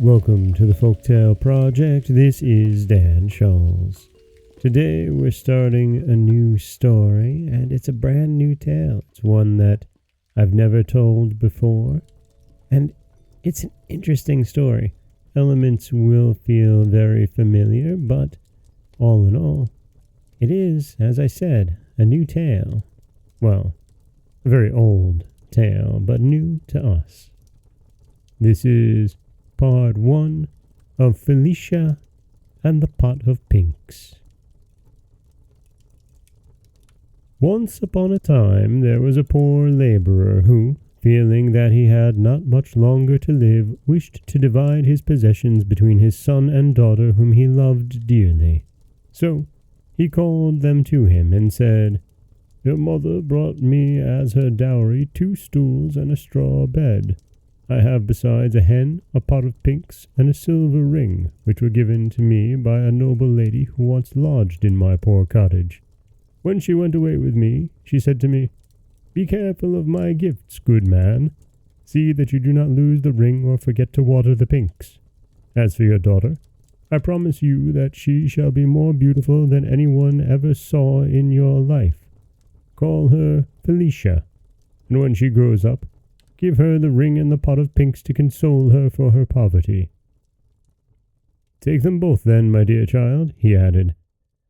Welcome to the Folktale Project. This is Dan Scholz. Today we're starting a new story, and it's a brand new tale. It's one that I've never told before, and it's an interesting story. Elements will feel very familiar, but all in all, it is, as I said, a new tale. Well, a very old tale, but new to us. This is Part 1 of Felicia and the Pot of Pinks. Once upon a time there was a poor laborer who, feeling that he had not much longer to live, wished to divide his possessions between his son and daughter whom he loved dearly. So he called them to him and said, "Your mother brought me as her dowry 2 stools and a straw bed. I have besides a hen, a pot of pinks, and a silver ring, which were given to me by a noble lady who once lodged in my poor cottage. When she went away with me, she said to me, 'Be careful of my gifts, good man. See that you do not lose the ring or forget to water the pinks. As for your daughter, I promise you that she shall be more beautiful than anyone ever saw in your life. Call her Felicia, and when she grows up, give her the ring and the pot of pinks to console her for her poverty. Take them both then, my dear child," he added,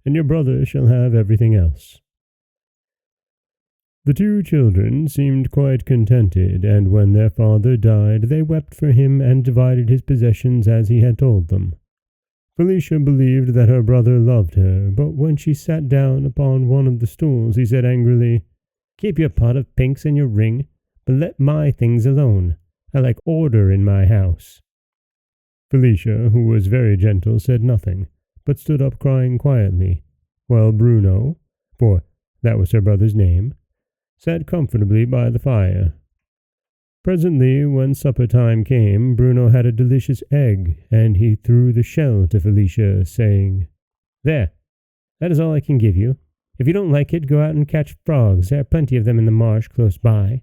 "and your brother shall have everything else." The 2 children seemed quite contented, and when their father died, they wept for him and divided his possessions as he had told them. Felicia believed that her brother loved her, but when she sat down upon one of the stools, he said angrily, "Keep your pot of pinks and your ring, but let my things alone. I like order in my house." Felicia, who was very gentle, said nothing, but stood up crying quietly, while Bruno, for that was her brother's name, sat comfortably by the fire. Presently, when supper time came, Bruno had a delicious egg, and he threw the shell to Felicia, saying, "There, that is all I can give you. If you don't like it, go out and catch frogs. There are plenty of them in the marsh close by."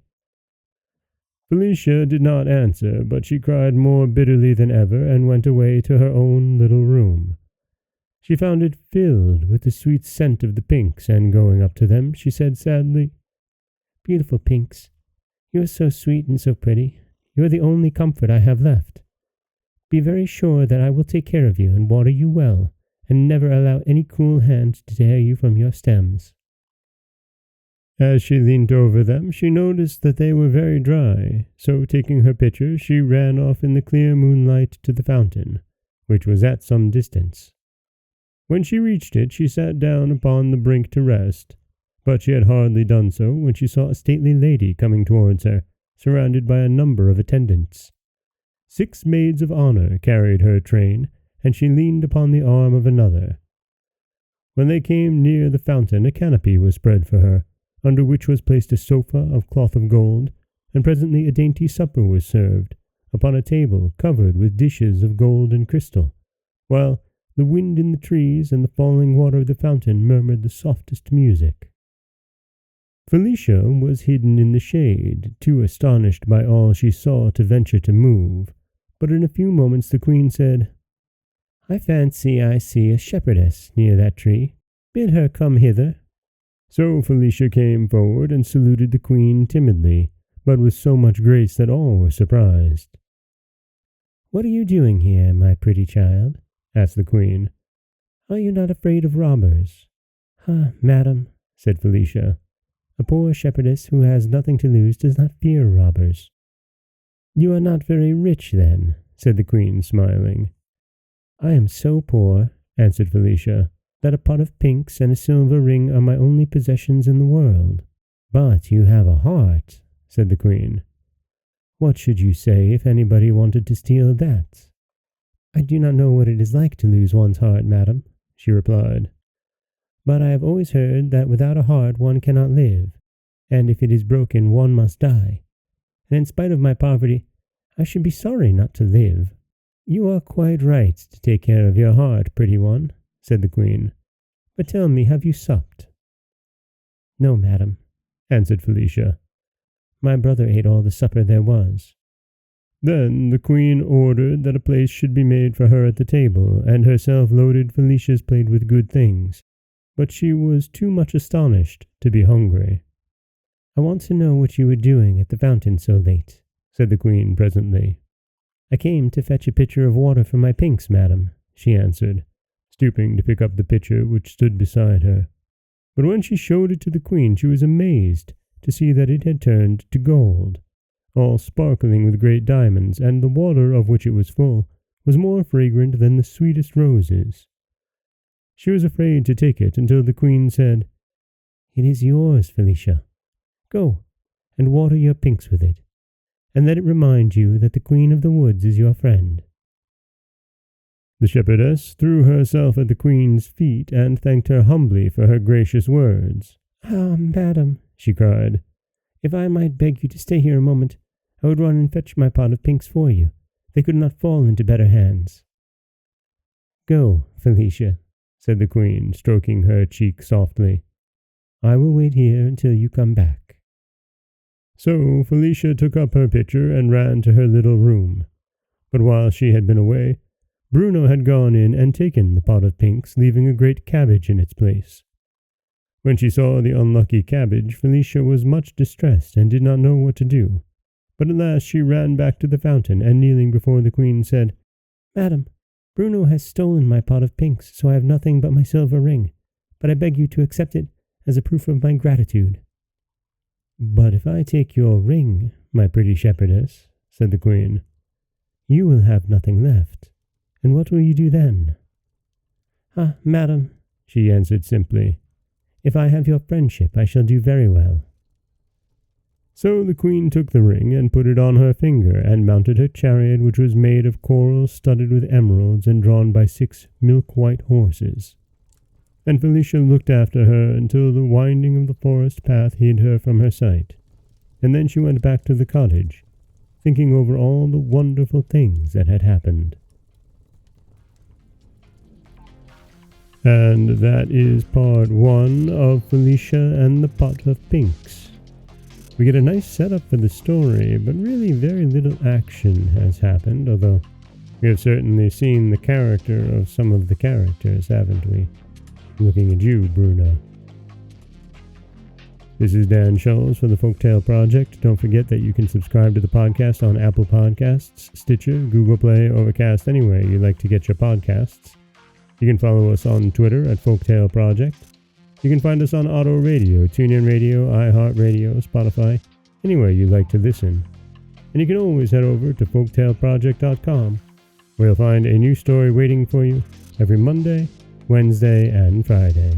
Felicia did not answer, but she cried more bitterly than ever and went away to her own little room. She found it filled with the sweet scent of the pinks, and going up to them, she said sadly, "Beautiful pinks, you are so sweet and so pretty. You are the only comfort I have left. Be very sure that I will take care of you and water you well, and never allow any cruel hand to tear you from your stems." As she leaned over them, she noticed that they were very dry, so taking her pitcher, she ran off in the clear moonlight to the fountain, which was at some distance. When she reached it, she sat down upon the brink to rest, but she had hardly done so when she saw a stately lady coming towards her, surrounded by a number of attendants. 6 maids of honor carried her train, and she leaned upon the arm of another. When they came near the fountain, a canopy was spread for her, under which was placed a sofa of cloth of gold, and presently a dainty supper was served, upon a table covered with dishes of gold and crystal, while the wind in the trees and the falling water of the fountain murmured the softest music. Felicia was hidden in the shade, too astonished by all she saw to venture to move, but in a few moments the queen said, "I fancy I see a shepherdess near that tree. Bid her come hither." So Felicia came forward and saluted the queen timidly, but with so much grace that all were surprised. "What are you doing here, my pretty child?" asked the queen. "Are you not afraid of robbers?" "Ah, madam," said Felicia, "a poor shepherdess who has nothing to lose does not fear robbers." "You are not very rich, then," said the queen, smiling. "I am so poor," answered Felicia, "that a pot of pinks and a silver ring are my only possessions in the world." "But you have a heart," said the queen. "What should you say if anybody wanted to steal that?" "I do not know what it is like to lose one's heart, madam," she replied. "But I have always heard that without a heart one cannot live, and if it is broken one must die. And in spite of my poverty, I should be sorry not to live." "You are quite right to take care of your heart, pretty one," said the queen. "But tell me, have you supped?" "No, madam," answered Felicia. "My brother ate all the supper there was." Then the queen ordered that a place should be made for her at the table, and herself loaded Felicia's plate with good things, but she was too much astonished to be hungry. "I want to know what you were doing at the fountain so late," said the queen presently. "I came to fetch a pitcher of water for my pinks, madam," she answered, stooping to pick up the pitcher which stood beside her. But when she showed it to the queen, she was amazed to see that it had turned to gold, all sparkling with great diamonds, and the water of which it was full was more fragrant than the sweetest roses. She was afraid to take it until the queen said, "It is yours, Felicia. Go and water your pinks with it, and let it remind you that the Queen of the Woods is your friend." The shepherdess threw herself at the queen's feet and thanked her humbly for her gracious words. "Ah, madam," she cried, "if I might beg you to stay here a moment, I would run and fetch my pot of pinks for you. They could not fall into better hands." "Go, Felicia," said the queen, stroking her cheek softly. "I will wait here until you come back." So Felicia took up her pitcher and ran to her little room. But while she had been away, Bruno had gone in and taken the pot of pinks, leaving a great cabbage in its place. When she saw the unlucky cabbage, Felicia was much distressed and did not know what to do. But at last she ran back to the fountain, and kneeling before the queen said, "Madam, Bruno has stolen my pot of pinks, so I have nothing but my silver ring, but I beg you to accept it as a proof of my gratitude." "But if I take your ring, my pretty shepherdess," said the queen, "you will have nothing left. And what will you do then?" "Ah, madam," she answered simply, "if I have your friendship, I shall do very well." So the queen took the ring and put it on her finger, and mounted her chariot, which was made of coral studded with emeralds and drawn by 6 milk-white horses. And Felicia looked after her until the winding of the forest path hid her from her sight, and then she went back to the cottage, thinking over all the wonderful things that had happened. And that is part 1 of Felicia and the Pot of Pinks. We get a nice setup for the story, but really very little action has happened, although we have certainly seen the character of some of the characters, haven't we? Looking at you, Bruno. This is Dan Scholz for the Folktale Project. Don't forget that you can subscribe to the podcast on Apple Podcasts, Stitcher, Google Play, Overcast, anywhere you like to get your podcasts. You can follow us on Twitter at Folktale Project. You can find us on Auto Radio, TuneIn Radio, iHeartRadio, Spotify, anywhere you like to listen. And you can always head over to folktaleproject.com, where you'll find a new story waiting for you every Monday, Wednesday, and Friday.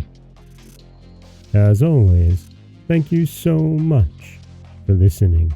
As always, thank you so much for listening.